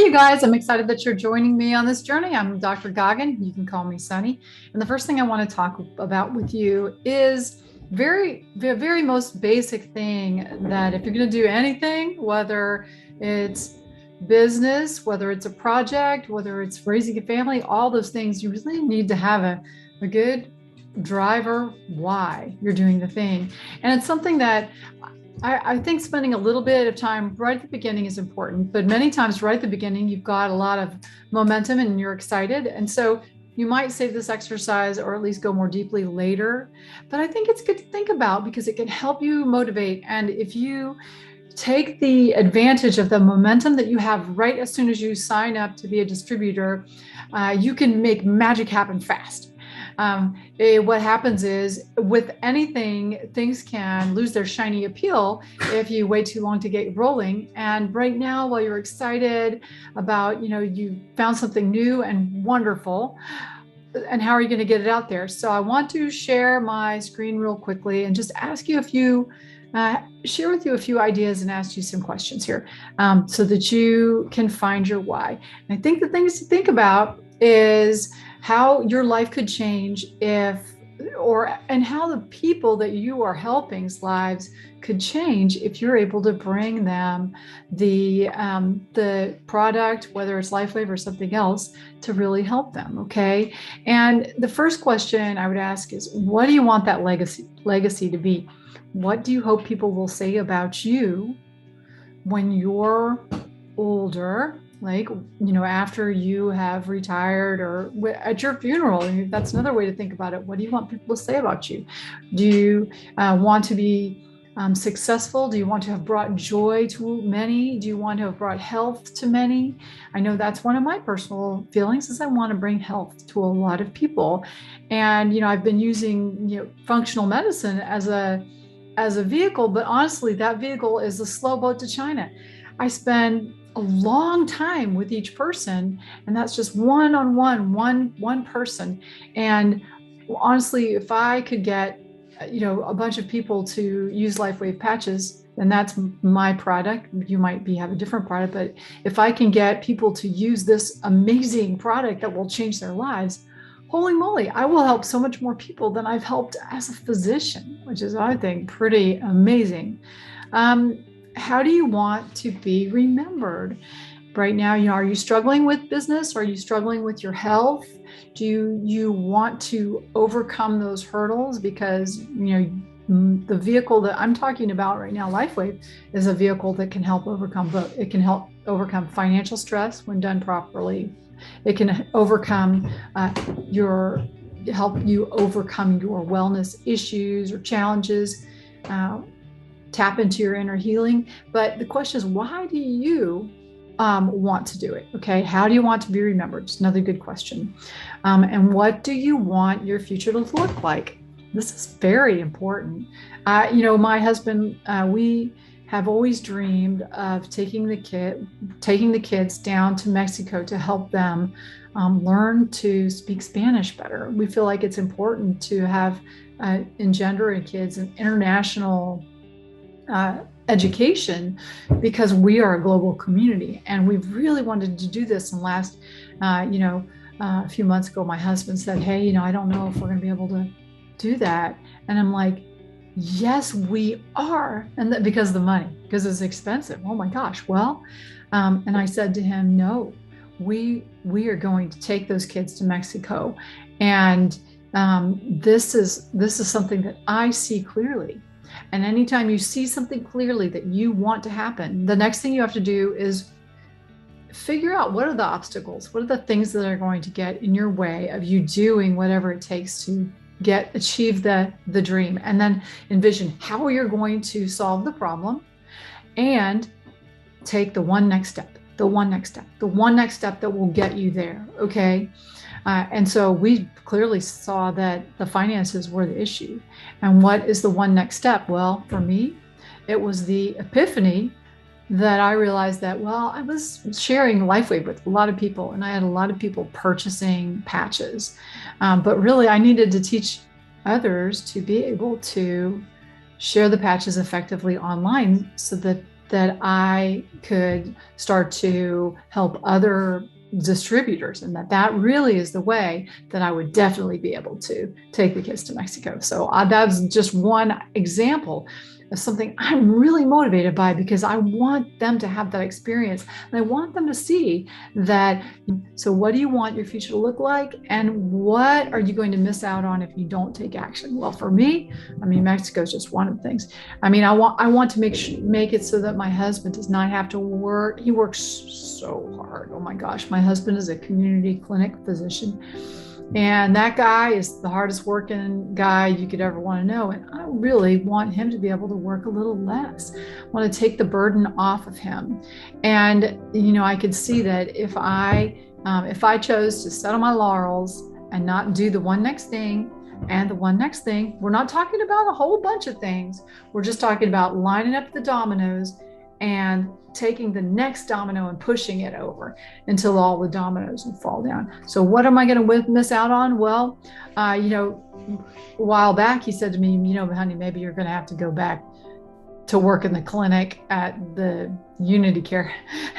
Hey guys, I'm excited that you're joining me on this journey. I'm Dr. Goggin. You can call me Sunny. And the first thing I want to talk about with you is the very most basic thing that if you're going to do anything, whether it's business, whether it's a project, whether it's raising a family, all those things, you really need to have a good driver why you're doing the thing. And it's something that I think spending a little bit of time right at the beginning is important, but many times right at the beginning, you've got a lot of momentum and you're excited. And so you might save this exercise or at least go more deeply later. But I think it's good to think about because it can help you motivate. And if you take the advantage of the momentum that you have right as soon as you sign up to be a distributor, you can make magic happen fast. What happens is with anything, things can lose their shiny appeal if you wait too long to get rolling. And right now, while you're excited about, you found something new and wonderful, and how are you going to get it out there? So I want to share my screen real quickly and just ask you share with you a few ideas and ask you some questions here so that you can find your why. And I think the things to think about is how your life could change and how the people that you are helping's lives could change if you're able to bring them the product, whether it's LifeWave or something else, to really help them. Okay. And the first question I would ask is, what do you want that legacy to be? What do you hope people will say about you when you're older? Like, after you have retired or at your funeral. That's another way to think about it. What do you want people to say about you? Do you want to be successful? Do you want to have brought joy to many? Do you want to have brought health to many? I know that's one of my personal feelings is I want to bring health to a lot of people. And, I've been using, functional medicine as a vehicle, but honestly, that vehicle is a slow boat to China. I spend a long time with each person, and that's just one-on-one, one person. And honestly, if I could get a bunch of people to use LifeWave patches, and that's my product, you might have a different product, but if I can get people to use this amazing product that will change their lives, holy moly, I will help so much more people than I've helped as a physician, which is, I think, pretty amazing. How do you want to be remembered? Right now, are you struggling with business? Are you struggling with your health? Do you want to overcome those hurdles? Because, the vehicle that I'm talking about right now, LifeWave, is a vehicle that can help overcome both. It can help overcome financial stress when done properly. It can help you overcome your wellness issues or challenges. Tap into your inner healing. But the question is, why do you want to do it? Okay. How do you want to be remembered? It's another good question. And what do you want your future to look like? This is very important. My husband, we have always dreamed of taking the kids down to Mexico to help them learn to speak Spanish better. We feel like it's important to have engender in kids an international education because we are a global community, and we've really wanted to do this. And last, a few months ago, my husband said, "Hey, I don't know if we're going to be able to do that." And I'm like, "Yes, we are," and that because of the money, because it's expensive. Oh my gosh! Well, and I said to him, "No, we are going to take those kids to Mexico, and this is something that I see clearly." And anytime you see something clearly that you want to happen, the next thing you have to do is figure out what are the obstacles, what are the things that are going to get in your way of you doing whatever it takes to achieve the dream, and then envision how you're going to solve the problem and take the one next step that will get you there. Okay. And so we clearly saw that the finances were the issue. And what is the one next step? Well, for me, it was the epiphany that I realized that, I was sharing LifeWave with a lot of people, and I had a lot of people purchasing patches. But really, I needed to teach others to be able to share the patches effectively online so that that I could start to help other distributors, and that really is the way that I would definitely be able to take the kids to Mexico. So that's just one example of something I'm really motivated by, because I want them to have that experience, and I want them to see that. So what do you want your future to look like, and what are you going to miss out on if you don't take action? Well, for me, I mean, Mexico is just one of the things. I mean, I want to make it so that my husband does not have to work. He works so hard. Oh my gosh, my husband is a community clinic physician, and that guy is the hardest working guy you could ever want to know. And I really want him to be able to work a little less. I want to take the burden off of him. And, I could see that if I chose to sit on my laurels and not do the one next thing and the one next thing, we're not talking about a whole bunch of things. We're just talking about lining up the dominoes and taking the next domino and pushing it over until all the dominoes will fall down. So what am I going to miss out on? Well, a while back, he said to me, honey, maybe you're going to have to go back to work in the clinic at the Unity Care.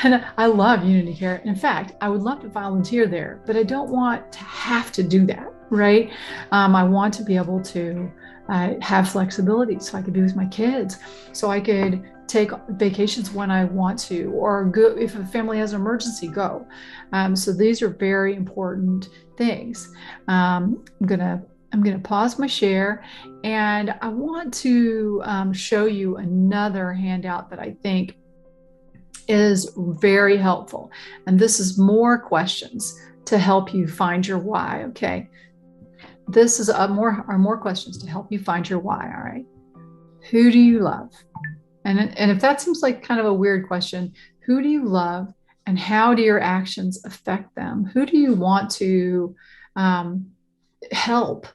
And I love Unity Care. In fact, I would love to volunteer there, but I don't want to have to do that, right? I want to be able to have flexibility so I could be with my kids, so I could take vacations when I want to, or go if a family has an emergency, go. So these are very important things. I'm gonna pause my share, and I want to show you another handout that I think is very helpful. And this is more questions to help you find your why. Okay, this is more questions to help you find your why. All right, who do you love? And if that seems like kind of a weird question, who do you love, and how do your actions affect them? Who do you want to help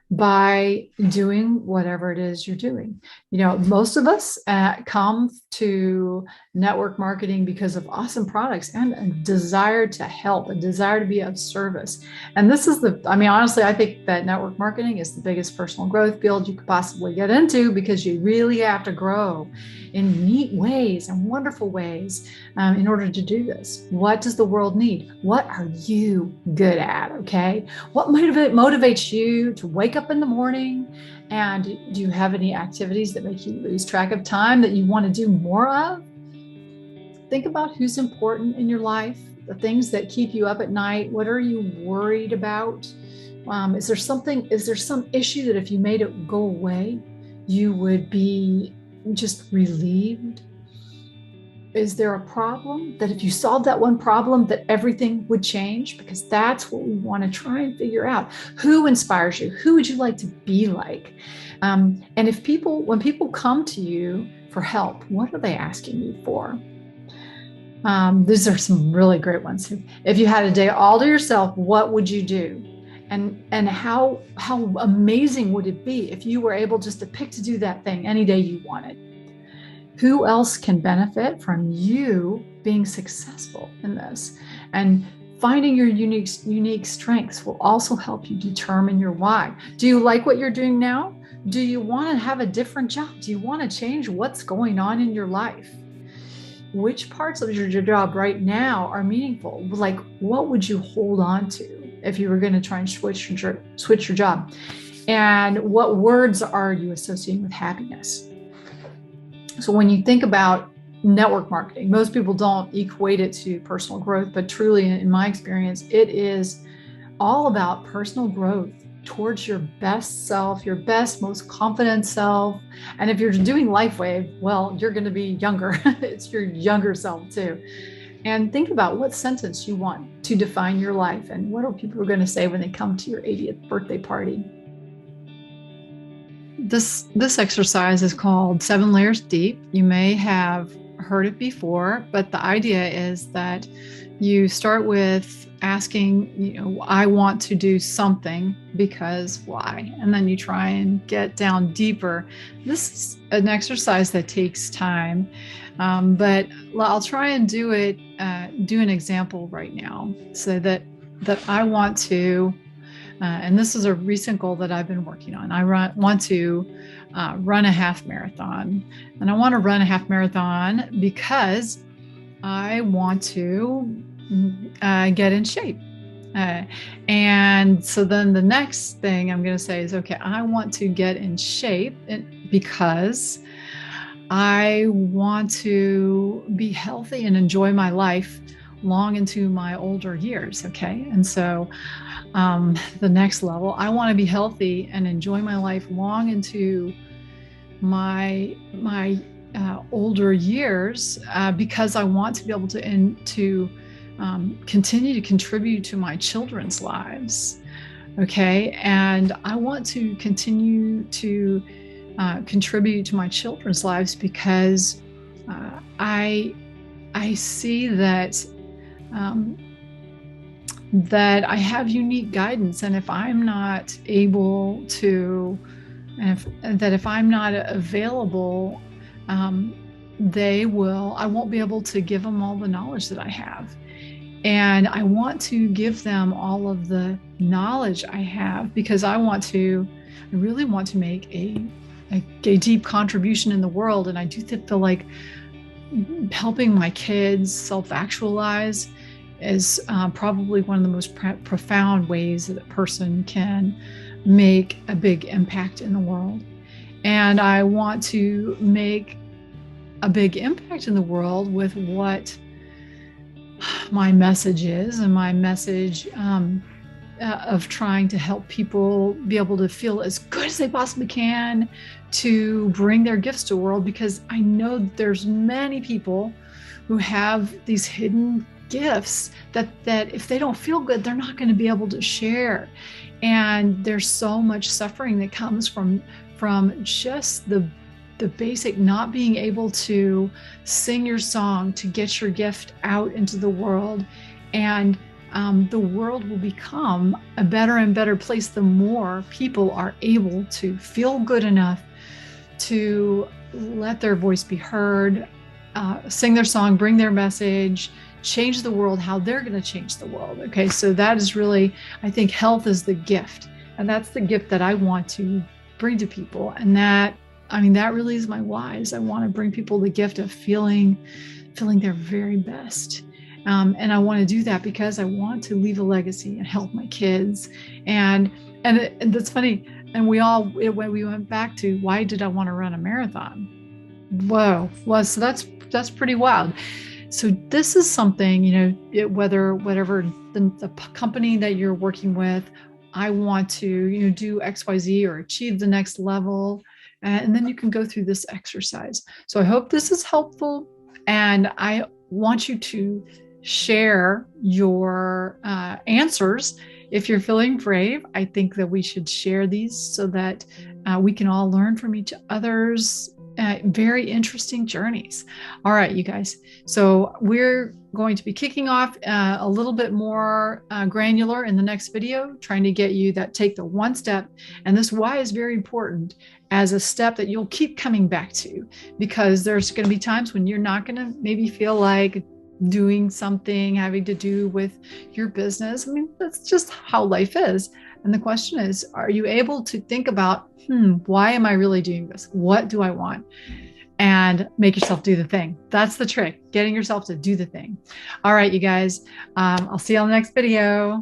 by doing whatever it is you're doing? Most of us come to network marketing because of awesome products and a desire to help, a desire to be of service. And this is honestly, I think that network marketing is the biggest personal growth field you could possibly get into, because you really have to grow in neat ways and wonderful ways in order to do this. What does the world need? What are you good at? Okay. What motivates you to wake up in the morning? And do you have any activities that make you lose track of time that you want to do more of? Think about who's important in your life, the things that keep you up at night. What are you worried about? Is there some issue that if you made it go away, you would be just relieved? Is there a problem that if you solved that one problem, that everything would change? Because that's what we want to try and figure out. Who inspires you? Who would you like to be like? And when people come to you for help, what are they asking you for? These are some really great ones. If you had a day all to yourself, what would you do? And how amazing would it be if you were able just to pick to do that thing any day you wanted? Who else can benefit from you being successful in this? And finding your unique strengths will also help you determine your why. Do you like what you're doing now? Do you want to have a different job? Do you want to change what's going on in your life? Which parts of your job right now are meaningful? Like, what would you hold on to if you were going to try and switch your job? And what words are you associating with happiness? So when you think about network marketing, most people don't equate it to personal growth, but truly, in my experience, it is all about personal growth towards your best self, your best, most confident self. And if you're doing LifeWave, well, you're going to be younger. It's your younger self too. And think about what sentence you want to define your life, and what are people going to say when they come to your 80th birthday party. This exercise is called 7 Layers Deep. You may have heard it before, but the idea is that you start with asking, I want to do something because why? And then you try and get down deeper. This is an exercise that takes time, but I'll try and do an example right now, so that I want to And this is a recent goal that I've been working on. Want to run a half marathon. And I want to run a half marathon because I want to get in shape. And so then the next thing I'm going to say is, okay, I want to get in shape because I want to be healthy and enjoy my life long into my older years. Okay. And so the next level, I want to be healthy and enjoy my life long into my older years because I want to be able to continue to contribute to my children's lives. Okay. And I want to continue to contribute to my children's lives because I see that that I have unique guidance, and if I'm not able to, if I'm not available, I won't be able to give them all the knowledge that I have. And I want to give them all of the knowledge I have because I really want to make a deep contribution in the world. And I do feel like helping my kids self-actualize is probably one of the most profound ways that a person can make a big impact in the world. And I want to make a big impact in the world with what my message is, and my message of trying to help people be able to feel as good as they possibly can to bring their gifts to the world, because I know that there's many people who have these hidden gifts that if they don't feel good, they're not going to be able to share. And there's so much suffering that comes from just the basic not being able to sing your song, to get your gift out into the world. And the world will become a better and better place the more people are able to feel good enough to let their voice be heard, sing their song, bring their message, change the world how they're going to change the world. Okay, so that is really, I think health is the gift, and that's the gift that I want to bring to people. And that really is my why, is I want to bring people the gift of feeling their very best. And I want to do that because I want to leave a legacy and help my kids. And that's funny. And when we went back to why did I want to run a marathon? Whoa. Well, so that's pretty wild. So this is something, whatever the company that you're working with, I want to, do XYZ or achieve the next level. And then you can go through this exercise. So I hope this is helpful. And I want you to share your answers. If you're feeling brave, I think that we should share these so that we can all learn from each other's very interesting journeys. All right, you guys. So we're going to be kicking off a little bit more granular in the next video, trying to get you take the one step. And this why is very important as a step that you'll keep coming back to, because there's going to be times when you're not going to maybe feel like doing something having to do with your business. That's just how life is. And the question is, are you able to think about, why am I really doing this? What do I want? And make yourself do the thing. That's the trick, getting yourself to do the thing. All right, you guys, I'll see you on the next video.